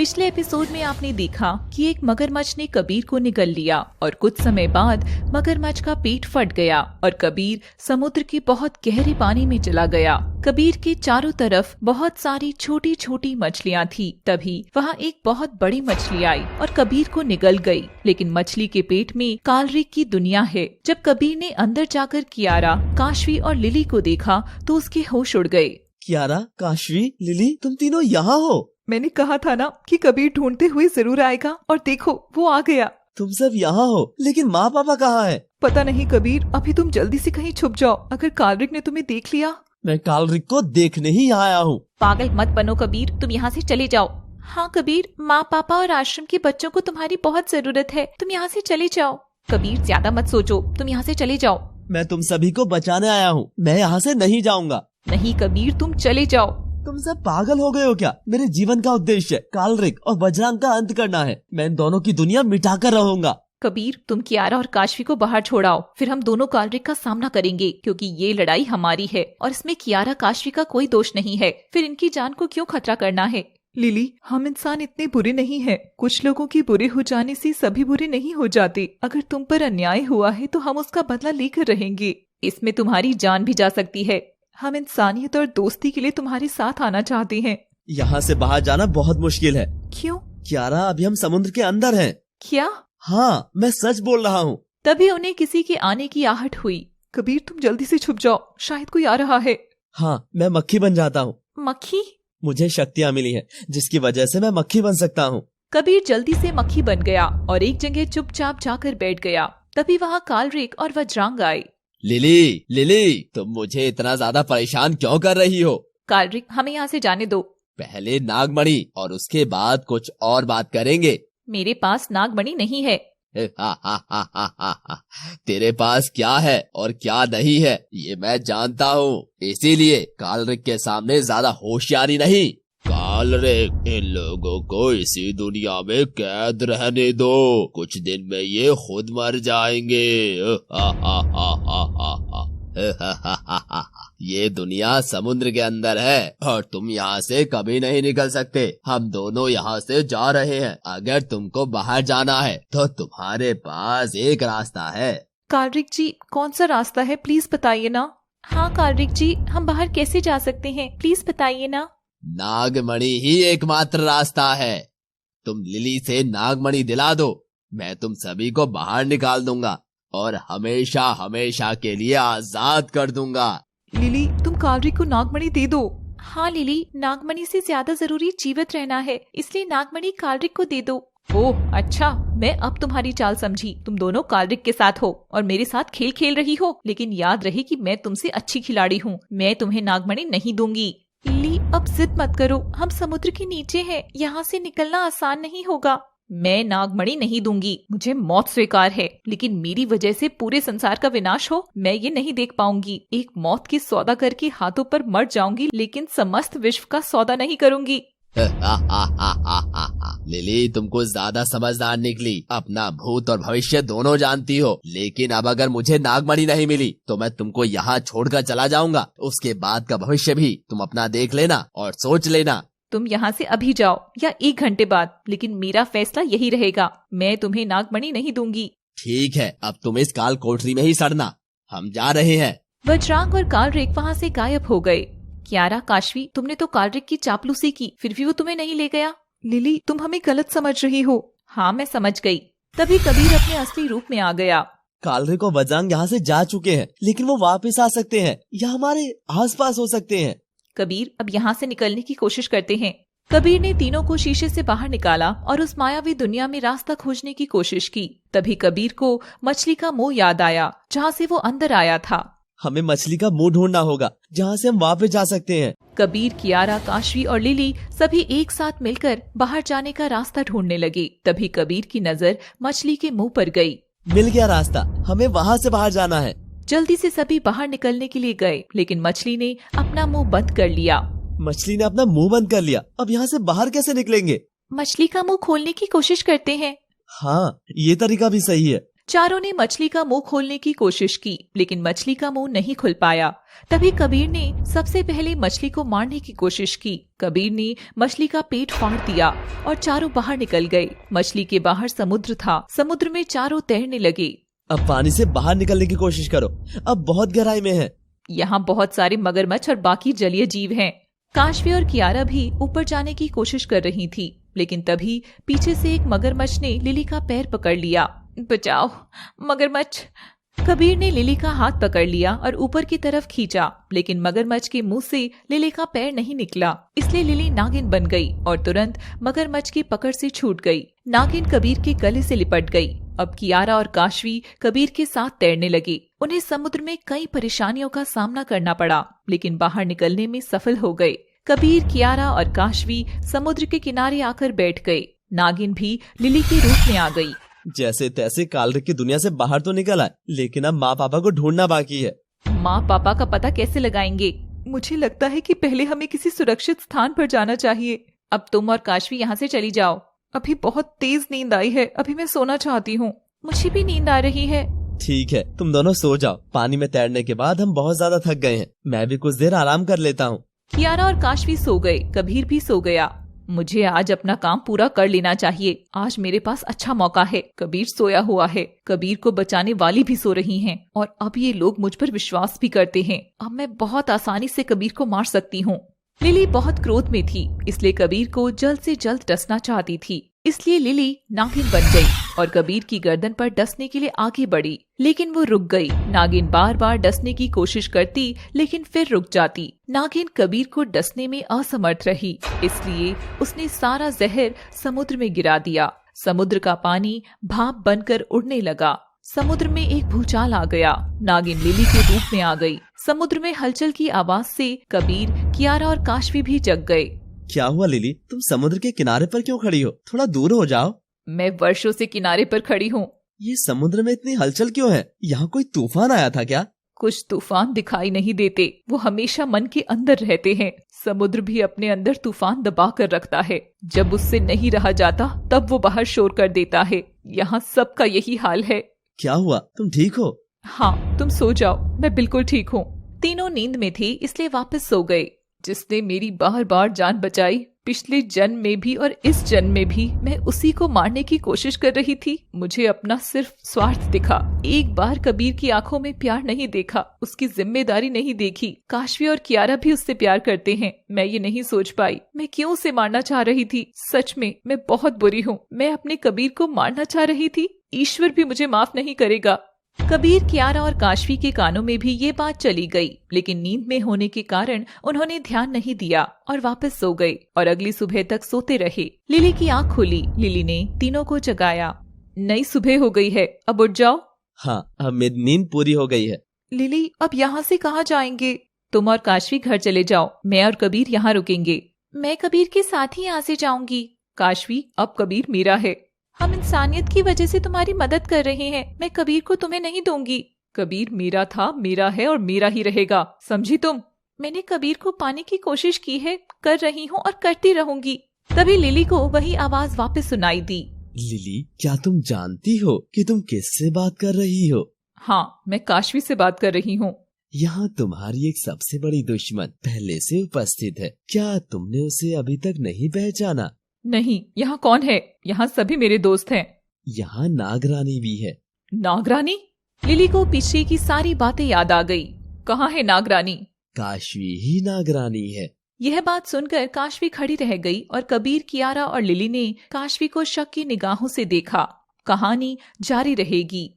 पिछले एपिसोड में आपने देखा कि एक मगरमच्छ ने कबीर को निगल लिया और कुछ समय बाद मगरमच्छ का पेट फट गया और कबीर समुद्र के बहुत गहरे पानी में चला गया। कबीर के चारों तरफ बहुत सारी छोटी छोटी मछलियाँ थी। तभी वहाँ एक बहुत बड़ी मछली आई और कबीर को निगल गई। लेकिन मछली के पेट में कालरिक की दुनिया है। जब कबीर ने अंदर जाकर कियारा, काशवी और लिली को देखा तो उसके होश उड़ गए। कियारा, काशवी, लिली, तुम तीनों यहाँ हो? मैंने कहा था ना कि कबीर ढूंढते हुए जरूर आएगा, और देखो वो आ गया। तुम सब यहाँ हो, लेकिन माँ पापा कहाँ है? पता नहीं कबीर, अभी तुम जल्दी से कहीं छुप जाओ, अगर कालरिक ने तुम्हें देख लिया। मैं कालरिक को देखने ही आया हूँ। पागल मत बनो कबीर, तुम यहाँ से चले जाओ। हाँ कबीर, माँ पापा और आश्रम के बच्चों को तुम्हारी बहुत जरूरत है, तुम यहाँ से चले जाओ। कबीर ज्यादा मत सोचो, तुम यहाँ से चले जाओ। मैं तुम सभी को बचाने आया हूँ, मैं यहाँ से नहीं जाऊँगा। नहीं कबीर, तुम चले जाओ। तुम सब पागल हो गए हो क्या? मेरे जीवन का उद्देश्य कालरिक और बजरंग का अंत करना है। मैं इन दोनों की दुनिया मिटाकर रहूंगा। कबीर, तुम कियारा और काशवी को बाहर छोड़ाओ, फिर हम दोनों कालरिक का सामना करेंगे, क्योंकि ये लड़ाई हमारी है और इसमें कियारा काशवी का कोई दोष नहीं है। फिर इनकी जान को क्यों खतरा करना है? लिली, हम इंसान इतने बुरे नहीं हैं। कुछ लोगों के बुरे हो जाने से सभी बुरे नहीं हो जाते। अगर तुम पर अन्याय हुआ है तो हम उसका बदला लेकर रहेंगे। इसमें तुम्हारी जान भी जा सकती है। हम इंसानियत और दोस्ती के लिए तुम्हारे साथ आना चाहते हैं। यहाँ से बाहर जाना बहुत मुश्किल है। क्यों? कियारा, अभी हम समुद्र के अंदर हैं। क्या? हाँ, मैं सच बोल रहा हूँ। तभी उन्हें किसी के आने की आहट हुई। कबीर, तुम जल्दी से छुप जाओ, शायद कोई आ रहा है। हाँ, मैं मक्खी बन जाता हूँ। मक्खी? मुझे शक्तियाँ मिली हैं, जिसकी वजह से मैं मक्खी बन सकता हूँ। कबीर जल्दी से मक्खी बन गया और एक जगह चुपचाप जाकर बैठ गया। तभी वहाँ कालरिक और वज्रांग आए। लिली, लिली, तुम मुझे इतना ज्यादा परेशान क्यों कर रही हो? कालरिक, हमें यहाँ से जाने दो। पहले नागमणि और उसके बाद कुछ और बात करेंगे। मेरे पास नागमणि नहीं है। तेरे पास क्या है और क्या नहीं है ये मैं जानता हूँ, इसीलिए कालरिक के सामने ज्यादा होशियारी नहीं। कालरिक, इन लोगों को इसी दुनिया में कैद रहने दो, कुछ दिन में ये खुद मर जाएंगे। ये दुनिया समुद्र के अंदर है और तुम यहाँ से कभी नहीं निकल सकते। हम दोनों यहाँ से जा रहे हैं। अगर तुमको बाहर जाना है तो तुम्हारे पास एक रास्ता है। कालरिक जी, कौन सा रास्ता है, प्लीज बताइए ना। हाँ कालरिक जी, हम बाहर कैसे जा सकते हैं, प्लीज बताइए ना। नागमणि ही एकमात्र रास्ता है। तुम लिली से नागमणि दिला दो, मैं तुम सभी को बाहर निकाल दूंगा और हमेशा हमेशा के लिए आजाद कर दूंगा। लिली, तुम कालरिक को नागमणि दे दो। हाँ लिली, नागमणि से ज्यादा जरूरी जीवित रहना है, इसलिए नागमणि कालरिक को दे दो। ओह अच्छा, मैं अब तुम्हारी चाल समझी। तुम दोनों कालरिक के साथ हो और मेरे साथ खेल खेल रही हो, लेकिन याद रहे कि मैं तुमसे अच्छी खिलाड़ी हूँ। मैं तुम्हें नागमणि नहीं दूंगी। लिली, अब जिद मत करो, हम समुद्र के नीचे हैं, यहाँ से निकलना आसान नहीं होगा। मैं नागमणि नहीं दूंगी, मुझे मौत स्वीकार है, लेकिन मेरी वजह से पूरे संसार का विनाश हो, मैं ये नहीं देख पाऊंगी। एक मौत की सौदा करके हाथों पर मर जाऊंगी, लेकिन समस्त विश्व का सौदा नहीं करूंगी। लिली, तुम कुछ ज्यादा समझदार निकली। अपना भूत और भविष्य दोनों जानती हो, लेकिन अब अगर मुझे नागमणि नहीं मिली तो मैं तुमको यहाँ छोड़कर चला जाऊंगा। उसके बाद का भविष्य भी तुम अपना देख लेना और सोच लेना। तुम यहाँ से अभी जाओ या 1 घंटे बाद, लेकिन मेरा फैसला यही रहेगा, मैं तुम्हें नागमणि नहीं दूंगी। ठीक है, अब तुम इस काल कोठरी में ही सड़ना, हम जा रहे हैं। वज्रांग और कालरिक वहाँ से गायब हो गए। कियारा, काशवी, तुमने तो कालरिक की चापलूसी की, फिर भी वो तुम्हें नहीं ले गया। लिली, तुम हमें गलत समझ रही हो। हाँ मैं समझ गई। तभी कबीर अपने असली रूप में आ गया। कालरिक और वज्रांग यहाँ से जा चुके हैं, लेकिन वो वापस आ सकते हैं या हमारे आसपास हो सकते हैं। कबीर, अब यहाँ से निकलने की कोशिश करते हैं। कबीर ने तीनों को शीशे से बाहर निकाला और उस मायावी दुनिया में रास्ता खोजने की कोशिश की। तभी कबीर को मछली का मुंह याद आया, जहाँ से वो अंदर आया था। हमें मछली का मुंह ढूंढना होगा, जहाँ से हम वापस जा सकते हैं। कबीर, कियारा, काशवी और लिली सभी एक साथ मिलकर बाहर जाने का रास्ता ढूंढने लगे। तभी कबीर की नजर मछली के मुंह पर गई। मिल गया रास्ता, हमें वहाँ से बाहर जाना है। जल्दी से सभी बाहर निकलने के लिए गए, लेकिन मछली ने अपना मुंह बंद कर लिया। मछली ने अपना मुंह बंद कर लिया, अब यहाँ से बाहर कैसे निकलेंगे? मछली का मुंह खोलने की कोशिश करते हैं। हाँ, ये तरीका भी सही है। चारों ने मछली का मुंह खोलने की कोशिश की, लेकिन मछली का मुंह नहीं खुल पाया। तभी कबीर ने सबसे पहले मछली को मारने की कोशिश की। कबीर ने मछली का पेट फाड़ दिया और चारों बाहर निकल गए। मछली के बाहर समुद्र था। समुद्र में चारों तैरने लगे। अब पानी से बाहर निकलने की कोशिश करो, अब बहुत गहराई में है। यहाँ बहुत सारे मगरमच्छ और बाकी जलीय जीव हैं। काशवी और कियारा भी ऊपर जाने की कोशिश कर रही थी, लेकिन तभी पीछे से एक मगरमच्छ ने लिली का पैर पकड़ लिया। बचाओ मगरमच्छ। कबीर ने लिली का हाथ पकड़ लिया और ऊपर की तरफ खींचा, लेकिन मगरमच्छ के मुंह से लिली का पैर नहीं निकला। इसलिए लिली नागिन बन गई और तुरंत मगरमच्छ की पकड़ से छूट गई। नागिन कबीर के गले से लिपट गई। अब कियारा और काशवी कबीर के साथ तैरने लगे। उन्हें समुद्र में कई परेशानियों का सामना करना पड़ा, लेकिन बाहर निकलने में सफल हो गए। कबीर, कियारा और काशवी समुद्र के किनारे आकर बैठ गए। नागिन भी लिली के रूप में आ गई। जैसे तैसे कालरिक की दुनिया से बाहर तो निकल आए, लेकिन अब माँ पापा को ढूंढना बाकी है। माँ पापा का पता कैसे लगाएंगे? मुझे लगता है कि पहले हमें किसी सुरक्षित स्थान पर जाना चाहिए। अब तुम और काशवी यहाँ से चली जाओ। अभी बहुत तेज नींद आई है, अभी मैं सोना चाहती हूँ। मुझे भी नींद आ रही है। ठीक है, तुम दोनों सो जाओ। पानी में तैरने के बाद हम बहुत ज्यादा थक गए हैं। मैं भी कुछ देर आराम कर लेता हूँ। कियारा और काशवी सो गए। कबीर भी सो गया। मुझे आज अपना काम पूरा कर लेना चाहिए। आज मेरे पास अच्छा मौका है। कबीर सोया हुआ है। कबीर को बचाने वाली भी सो रही हैं और अब ये लोग मुझ पर विश्वास भी करते हैं। अब मैं बहुत आसानी से कबीर को मार सकती हूँ। लिली बहुत क्रोध में थी, इसलिए कबीर को जल्द से जल्द डसना चाहती थी। इसलिए लिली नागिन बन गई और कबीर की गर्दन पर डसने के लिए आगे बढ़ी, लेकिन वो रुक गई। नागिन बार बार डसने की कोशिश करती, लेकिन फिर रुक जाती। नागिन कबीर को डसने में असमर्थ रही, इसलिए उसने सारा जहर समुद्र में गिरा दिया। समुद्र का पानी भाप बनकर उड़ने लगा। समुद्र में एक भूचाल आ गया। नागिन लिली के रूप में आ गई। समुद्र में हलचल की आवाज से कबीर, कियारा और काशवी भी जग गए। क्या हुआ लिली, तुम समुद्र के किनारे पर क्यों खड़ी हो? थोड़ा दूर हो जाओ। मैं वर्षों से किनारे पर खड़ी हूँ। ये समुद्र में इतनी हलचल क्यों है? यहाँ कोई तूफान आया था क्या? कुछ तूफान दिखाई नहीं देते, वो हमेशा मन के अंदर रहते हैं। समुद्र भी अपने अंदर तूफान दबा कर रखता है। जब उससे नहीं रहा जाता तब वो बाहर शोर कर देता है। यहाँ सबका यही हाल है। क्या हुआ, तुम ठीक हो? हाँ, तुम सो जाओ, मैं बिल्कुल ठीक हूँ। तीनों नींद में थे, इसलिए वापस सो गए। जिसने मेरी बार बार जान बचाई, पिछले जन्म में भी और इस जन्म में भी मैं उसी को मारने की कोशिश कर रही थी। मुझे अपना सिर्फ स्वार्थ दिखा। एक बार कबीर की आंखों में प्यार नहीं देखा, उसकी जिम्मेदारी नहीं देखी। काशवी और कियारा भी उससे प्यार करते हैं। मैं ये नहीं सोच पाई मैं क्यों उसे मारना चाह रही थी। सच में मैं बहुत बुरी हूँ। मैं अपने कबीर को मारना चाह रही थी। ईश्वर भी मुझे माफ नहीं करेगा। कबीर, कियारा और काशवी के कानों में भी ये बात चली गई, लेकिन नींद में होने के कारण उन्होंने ध्यान नहीं दिया और वापस सो गए और अगली सुबह तक सोते रहे। लिली की आंख खुली। लिली ने तीनों को जगाया। नई सुबह हो गई है, अब उठ जाओ। हाँ, अब मेरी नींद पूरी हो गई है। लिली, अब यहाँ से कहाँ जाएंगे? तुम और काशवी घर चले जाओ, मैं और कबीर यहाँ रुकेंगे। मैं कबीर के साथ ही यहाँ से जाऊंगी। काशवी, अब कबीर मेरा है। हम इंसानियत की वजह से तुम्हारी मदद कर रहे हैं। मैं कबीर को तुम्हें नहीं दूंगी। कबीर मेरा था, मेरा है और मेरा ही रहेगा, समझी तुम? मैंने कबीर को पाने की कोशिश की है, कर रही हूँ और करती रहूंगी। तभी लिली को वही आवाज वापस सुनाई दी। लिली, क्या तुम जानती हो कि तुम किससे बात कर रही हो? हाँ, मैं काशवी से बात कर रही हूँ। यहाँ तुम्हारी एक सबसे बड़ी दुश्मन पहले से उपस्थित है। क्या तुमने उसे अभी तक नहीं पहचाना? नहीं, यहाँ कौन है? यहाँ सभी मेरे दोस्त हैं। यहाँ नागरानी भी है। नागरानी? लिली को पीछे की सारी बातें याद आ गई। कहाँ है नागरानी? काशवी ही नागरानी है। यह बात सुनकर काशवी खड़ी रह गई और कबीर, कियारा और लिली ने काशवी को शक की निगाहों से देखा। कहानी जारी रहेगी।